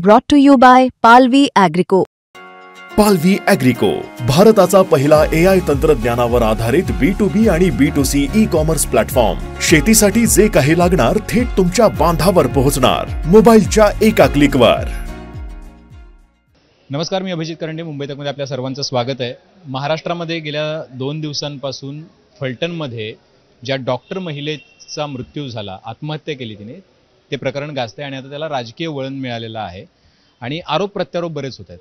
Brought to you by Palvi Agrico. पालवी ॲग्रिको, भारताचा पहिला AI तंत्रज्ञानावर आधारित B2B आणि B2C ई-कॉमर्स प्लॅटफॉर्म. शेतीसाठी जे काही लागणार थेट तुमच्या बांधावर पोहोचणार, मोबाईलच्या एका क्लिकवर. नमस्कार, मी अभिजित करंडे, मुंबई तकमध्ये आपल्या सर्वांचं स्वागत आहे. महाराष्ट्रामध्ये गेल्या 2 दिवसांपासून फलटणमध्ये ज्या डॉक्टर महिलेचा मृत्यू झाला, आत्महत्या केली तिने, ते प्रकरण गाजते आणि आता त्याला राजकीय वळण मिळालेलं आहे आणि आरोप प्रत्यारोप बरेच होत आहेत.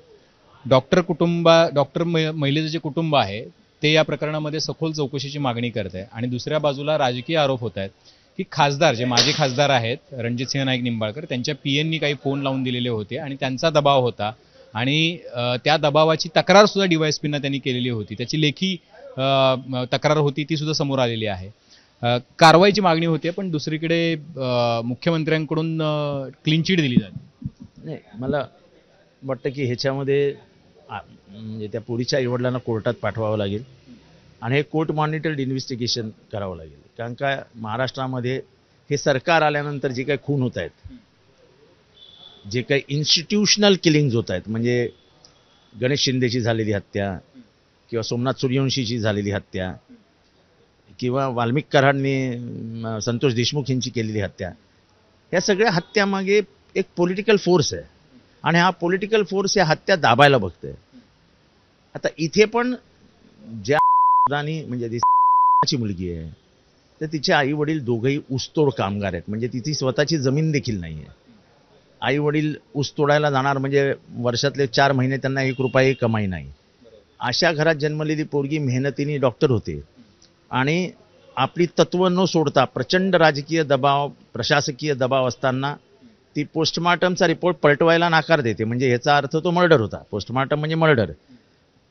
डॉक्टर महिलेचं जे कुटुंब आहे ते या प्रकरणामध्ये सखोल चौकशीची मागणी करत आहे आणि दुसऱ्या बाजूला राजकीय आरोप होत आहेत की खासदार, जे माजी खासदार आहेत रणजितसिंह नाईक निंबाळकर, त्यांच्या पीएननी काही फोन लावून दिलेले होते आणि त्यांचा दबाव होता आणि त्या दबावाची तक्रार सुद्धा डीवायएसपींना त्यांनी केलेली होती. त्याची लेखी तक्रार होती, ती सुद्धा समोर आलेली आहे. कारवाईची मागणी होते, पण दुसरीकडे मुख्यमंत्र्यांकडून क्लीन चिट दिली जाते. नाही, मला वाटतं की ह्याच्यामध्ये म्हणजे त्या पोरीच्या आईवडिलांना कोर्टात पाठवावं लागेल आणि हे कोर्ट मॉनिटर्ड इन्व्हेस्टिगेशन करावं लागेल. कारण का महाराष्ट्रामध्ये हे सरकार आल्यानंतर जे काही खून होत आहेत, जे काही इन्स्टिट्यूशनल किलिंग्ज होत आहेत, म्हणजे गणेश शिंदेची झालेली हत्या किंवा सोमनाथ सूर्यवंशीची झालेली हत्या किंवा वाल्मिक कराडने संतोष देशमुख यांची केलेली हत्या, या सगळ्या हत्यामागे एक पॉलिटिकल फोर्स आहे आणि हा पॉलिटिकल फोर्स या हत्या दाबायला बघतोय. आता इथे पण ज्या म्हणजे ती मुलगी आहे तर तिचे आई वडील दोघंही ऊसतोड कामगार आहेत, म्हणजे तिची स्वतःची जमीन देखील नाही आहे. आई वडील ऊस तोडायला जाणार म्हणजे वर्षातले 4 महिने त्यांना 1 रुपयाही कमाई नाही. अशा घरात जन्मलेली पोरगी मेहनतीने डॉक्टर होते आणि आपली तत्व न सोडता प्रचंड राजकीय दबाव, प्रशासकीय दबाव असताना ती पोस्टमार्टमचा रिपोर्ट पलटवायला नाकार देते. म्हणजे ह्याचा अर्थ तो मर्डर होता. पोस्टमार्टम म्हणजे मर्डर.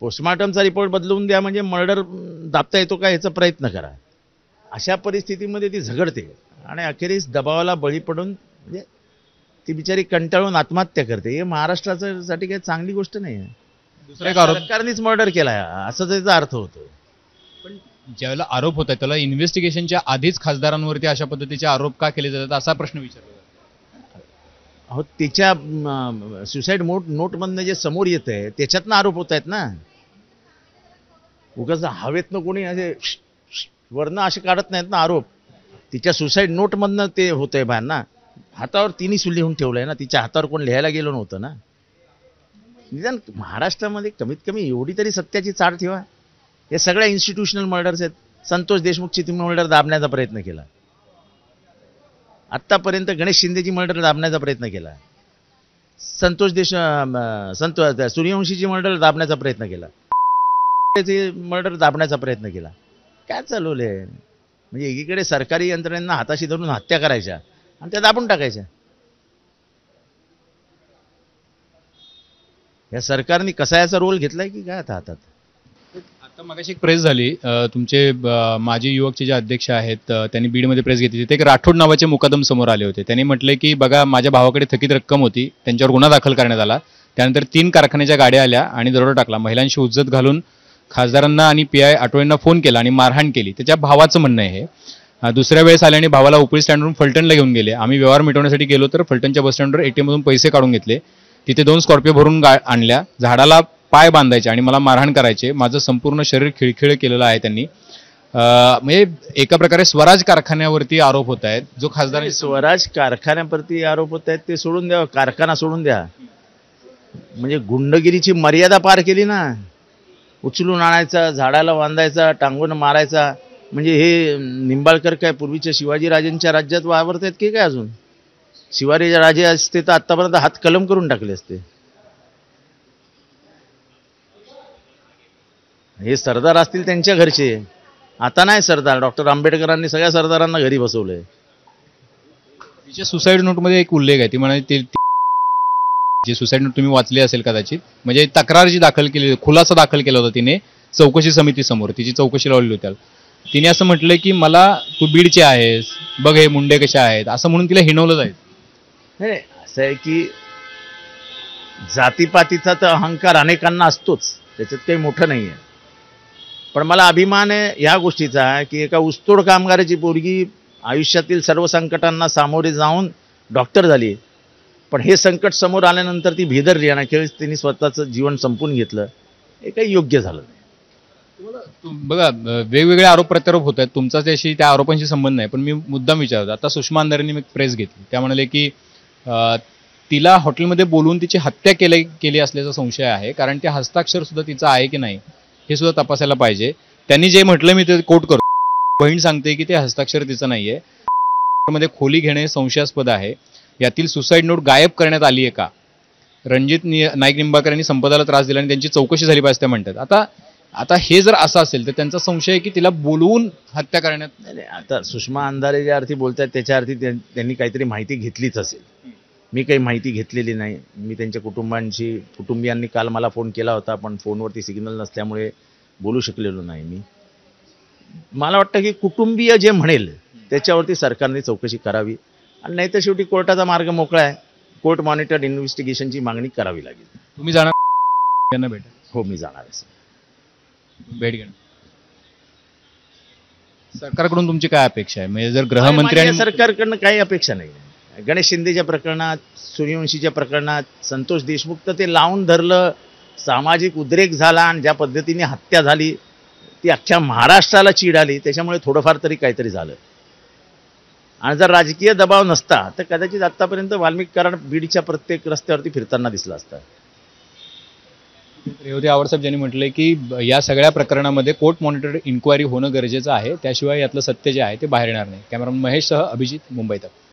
पोस्टमार्टमचा रिपोर्ट बदलवून द्या म्हणजे मर्डर दाबता येतो का ह्याचा प्रयत्न करा. अशा परिस्थितीमध्ये ती झगडते आणि अखेरीस दबावाला बळी पडून म्हणजे ती बिचारी कंटाळून आत्महत्या करते. हे महाराष्ट्रासाठी काही चांगली गोष्ट नाही आहे. सरकारनेच मर्डर केला असं त्याचा अर्थ होतो. पण ज्यावेळेला आरोप होत आहेत त्याला इन्व्हेस्टिगेशनच्या आधीच खासदारांवरती अशा पद्धतीचे आरोप का केले जातात असा प्रश्न विचारला. अहो, तिच्या सुसाईड नोटमधनं जे समोर येत आहे त्याच्यातनं आरोप होत आहेत ना. उगाच हवेतनं कोणी असे वरनं असे काढत नाहीत ना आरोप. तिच्या सुसाईड नोटमधनं ते होत आहे बाहेर ना. हातावर तिने लिहून ठेवलंय ना, तिच्या हातावर कोण लिहायला गेलो नव्हतं ना. निदान महाराष्ट्रामध्ये कमीत कमी एवढी तरी सत्याची चाळ ठेवा. हे सगळ्या इन्स्टिट्यूशनल मर्डर्स आहेत. संतोष देशमुखची तुम्ही मर्डर दाबण्याचा प्रयत्न केला, आत्तापर्यंत गणेश शिंदेची मर्डर दाबण्याचा प्रयत्न केला, सूर्यवंशीची मर्डर दाबण्याचा प्रयत्न केला, मर्डर दाबण्याचा प्रयत्न केला. काय चालवलंय? म्हणजे एकीकडे सरकारी यंत्रणेंना हाताशी धरून हत्या करायच्या आणि त्या दाबून टाकायच्या. या सरकारने कसा याचा रोल घेतलाय की काय आता हातात? आता मगाशी एक प्रेस झाली, तुमचे माजी युवकचे जे अध्यक्ष आहेत त्यांनी बीडमध्ये प्रेस घेतली. तिथे एक राठोड नावाचे मुकदम समोर आले होते. त्यांनी म्हटले की बघा, माझ्या भावाकडे थकीत रक्कम होती, त्यांच्यावर गुन्हा दाखल करण्यात आला. त्यानंतर 3 कारखान्याच्या गाड्या आल्या आणि दरोडा टाकला. महिलांशी उज्जत घालून खासदारांना आणि PI आठवलेंना फोन केला आणि मारहाण केली. त्याच्या भावाचं म्हणणं आहे हे. दुसऱ्या वेळेस आल्याने भावाला उपळी स्टँडवरून फलटणला घेऊन गेले. आम्ही व्यवहार मिटवण्यासाठी गेलो तर फलटणच्या बस स्टँडवर ATM मधून पैसे काढून घेतले. तिथे 2 स्कॉर्पिओ भरून आणल्या, झाडाला पाय बांधायचे आणि मला मारहाण करायचे. माझं संपूर्ण शरीर खिळखिळ केलेलं आहे त्यांनी. म्हणजे एका प्रकारे स्वराज कारखान्यावरती आरोप होत आहेत. जो खासदार स्वराज कारखान्यावरती आरोप होत आहेत ते सोडून द्या, कारखाना सोडून द्या. म्हणजे गुंडगिरीची मर्यादा पार केली ना. उचलून आणायचा, झाडाला बांधायचा, टांगून मारायचा. म्हणजे हे निंबाळकर काय पूर्वीच्या शिवाजीराजेंच्या राज्यात वावरत आहेत की काय? अजून शिवाजी राजे असते तर आतापर्यंत हात कलम करून टाकले असते. हे सरदार असतील त्यांच्या घरचे, आता नाही सरदार. डॉक्टर आंबेडकरांनी सगळ्या सरदारांना घरी बसवलंय. तिच्या सुसाईड नोटमध्ये एक उल्लेख आहे, ती म्हणाली जी सुसाईड नोट तुम्ही वाचली असेल कदाचित, म्हणजे तक्रार जी दाखल केली, खुलासा दाखल केला होता तिने चौकशी समितीसमोर, तिची चौकशी लावली होती. तिने असं म्हटलंय की मला तू बीडचे आहेस, बघ हे मुंडे कशा आहेत, असं म्हणून तिला हिणवलं जाईल. नाही, असं आहे की जातीपातीचा तर अहंकार अनेकांना असतोच, त्याच्यात काही मोठं नाही आहे. पण मला अभिमान आहे ह्या गोष्टीचा की एका ऊसतोड कामगाराची पोरगी आयुष्यातील सर्व संकटांना सामोरे जाऊन डॉक्टर झाली. पण हे संकट समोर आल्यानंतर ती भेदरली आणि अखेरीस त्यांनी स्वतःचं जीवन संपून घेतलं, हे काही योग्य झालं नाही. बघा, वेगवेगळे आरोप प्रत्यारोप होत आहेत, तुमचा त्याशी त्या आरोपांशी संबंध नाही, पण मी मुद्दाम विचारतो. आता सुषमा अंधारेंनी एक प्रेस घेतली, त्या म्हणाले की तिला हॉटेलमध्ये बोलवून तिची हत्या केली असल्याचा संशय आहे, कारण ते हस्ताक्षर सुद्धा तिचं आहे की नाही हे सुद्धा तपासायला पाहिजे. त्यांनी जे म्हटलं मी ते कोट करतो. बहीण सांगते की ते हस्ताक्षर तिचं नाहीये, मध्ये खोली घेणे संशयास्पद आहे, यातील सुसाईड नोट गायब करण्यात आली आहे का, रणजित नाईक निंबाळकर यांनी संपदाला त्रास दिला आणि त्यांची चौकशी झाली पाहिजे त्या म्हणतात. आता हे जर असं असेल तर त्यांचा संशय आहे की तिला बोलवून हत्या करण्यात. नाही, आता सुषमा अंधारे ज्या अर्थी बोलतात त्याच्या अर्थी त्यांनी काहीतरी माहिती घेतलीच असेल. मी काही माहिती घेतलेली नाही. मी त्यांच्या कुटुंबियांनी काल मला फोन केला होता, पण फोनवरती सिग्नल नसल्यामुळे बोलू शकलेलो नाही मी. मला वाटतं की कुटुंबीय जे म्हणेल त्याच्यावरती सरकारने चौकशी करावी, आणि नाही तर शेवटी कोर्टाचा मार्ग मोकळा आहे. कोर्ट मॉनिटर्ड इन्व्हेस्टिगेशनची मागणी करावी लागेल. तुम्ही जाणार त्यांना भेट? हो, मी जाणार आहे. भेट घेणं सरकारकडून तुमची काय अपेक्षा आहे? म्हणजे जर गृहमंत्री आणि सरकारकडनं काही अपेक्षा नाही. गणेश शिंदेच्या प्रकरणात, सूर्यवंशीच्या प्रकरणात, संतोष देशमुख तर ते लावून धरलं, सामाजिक उद्रेक झाला आणि ज्या पद्धतीने हत्या झाली ती अख्ख्या महाराष्ट्राला चीड आली. त्याच्यामुळे थोडंफार तरी काहीतरी झालं. आणि जर राजकीय दबाव नसता तर कदाचित आतापर्यंत वाल्मिक कराड बीडच्या प्रत्येक रस्त्यावरती फिरताना दिसला असता. रेवती आवडसाहेब यांनी म्हटलंय की या सगळ्या प्रकरणामध्ये कोर्ट मॉनिटर्ड इन्क्वायरी होणं गरजेचं आहे, त्याशिवाय यातलं सत्य जे आहे ते बाहेर येणार नाही. कॅमेरामन महेशसह अभिजित, मुंबई तक.